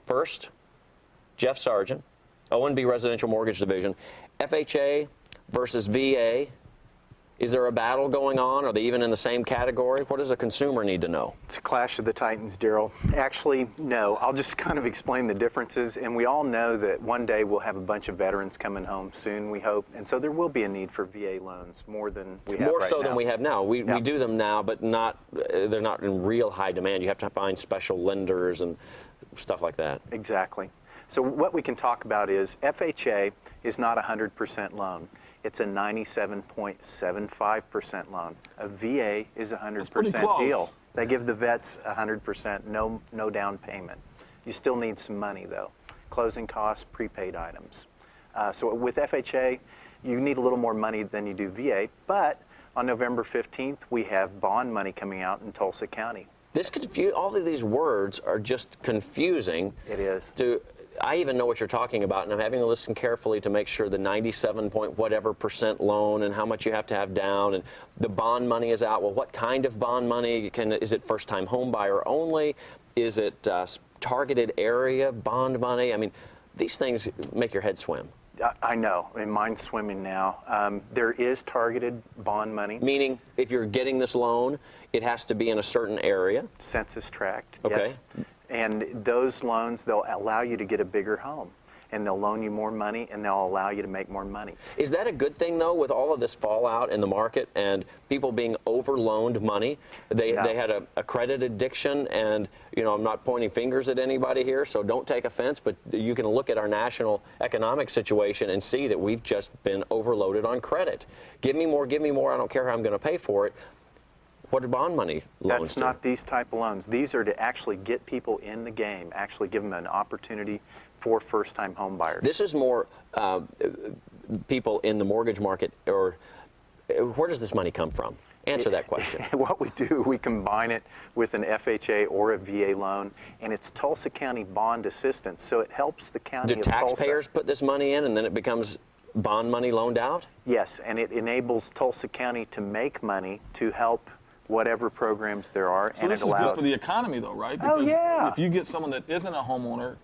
First, Jeff Sargent, O&B Residential Mortgage Division. FHA versus VA. Is there a battle going on? Are they even in the same category? What does a consumer need to know? It's a clash of the titans, Daryl. Actually, no. I'll just kind of explain the differences. And we all know that one day we'll have a bunch of veterans coming home soon, we hope. And so there will be a need for VA loans more than we have right now. More so than we have now. We do them now, but they're not in real high demand. You have to find special lenders and stuff like that. Exactly. So what we can talk about is FHA is not a 100% loan. It's a 97.75% loan. A VA is a 100% deal. They give the vets 100%, no down payment. You still need some money though. Closing costs, prepaid items. So with FHA, you need a little more money than you do VA, but on November 15th, we have bond money coming out in Tulsa County. All of these words are just confusing. It is. I even know what you're talking about, and I'm having to listen carefully to make sure the 97 point whatever % loan and how much you have to have down, and the bond money is out. Well, what kind of bond money? Is it first-time home buyer only? Is it targeted area bond money? I mean, these things make your head swim. I know, and mine's swimming now. There is targeted bond money. Meaning, if you're getting this loan, it has to be in a certain area? Census tract, okay. Yes. And those loans, they'll allow you to get a bigger home. And they'll loan you more money, and they'll allow you to make more money. Is that a good thing, though, with all of this fallout in the market and people being overloaned money? They had a credit addiction, and, you know, I'm not pointing fingers at anybody here, so don't take offense, but you can look at our national economic situation and see that we've just been overloaded on credit. Give me more, I don't care how I'm going to pay for it. What are bond money loans? That's not these type of loans. These are to actually get people in the game, actually give them an opportunity for first-time home buyers. This is more people in the mortgage market, or where does this money come from? Answer that question. What we do, we combine it with an FHA or a VA loan, and it's Tulsa County Bond Assistance, so it helps the county of Tulsa. Do taxpayers put this money in, and then it becomes bond money loaned out? Yes, and it enables Tulsa County to make money to help whatever programs there are, so and this it allows. is good for the economy, though, right? Because if you get someone that isn't a homeowner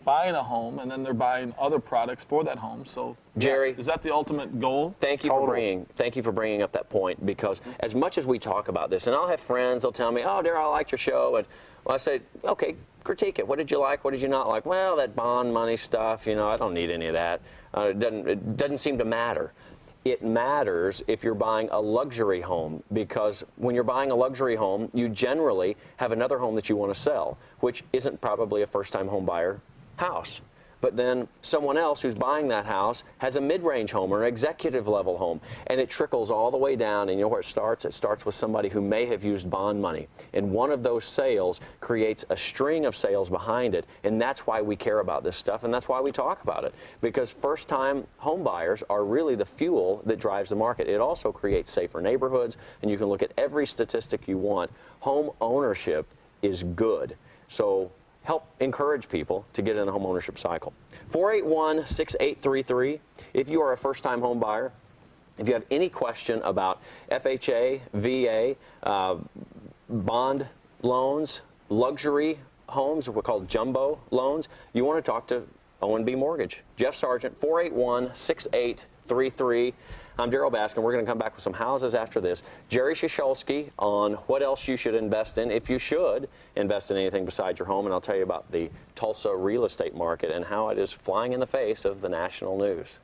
buying a home, and then they're buying other products for that home, so Jerry, is that the ultimate goal? Thank you for bringing up that point, because as much as we talk about this, and I'll have friends, they'll tell me, "Oh, Daryl, I liked your show," and well, I say, "Okay, critique it. What did you like? What did you not like?" "Well, that bond money stuff, you know, I don't need any of that. It doesn't seem to matter." It matters if you're buying a luxury home, because when you're buying a luxury home, you generally have another home that you want to sell, which isn't probably a first-time home buyer house. But then someone else who's buying that house has a mid-range home or an executive level home, and it trickles all the way down. And you know where it starts? It starts with somebody who may have used bond money, and one of those sales creates a string of sales behind it, and that's why we care about this stuff, and that's why we talk about it, because first-time home buyers are really the fuel that drives the market. It also creates safer neighborhoods, and you can look at every statistic you want. Home ownership is good. So help encourage people to get in the home ownership cycle. 481-6833. If you are a first-time home buyer, if you have any question about FHA, VA, bond loans, luxury homes, what we call jumbo loans, you want to talk to O&B Mortgage. Jeff Sargent, 481-6833. I'm Daryl Baskin. We're going to come back with some houses after this. Jerry Shishulsky on what else you should invest in, if you should invest in anything besides your home. And I'll tell you about the Tulsa real estate market and how it is flying in the face of the national news.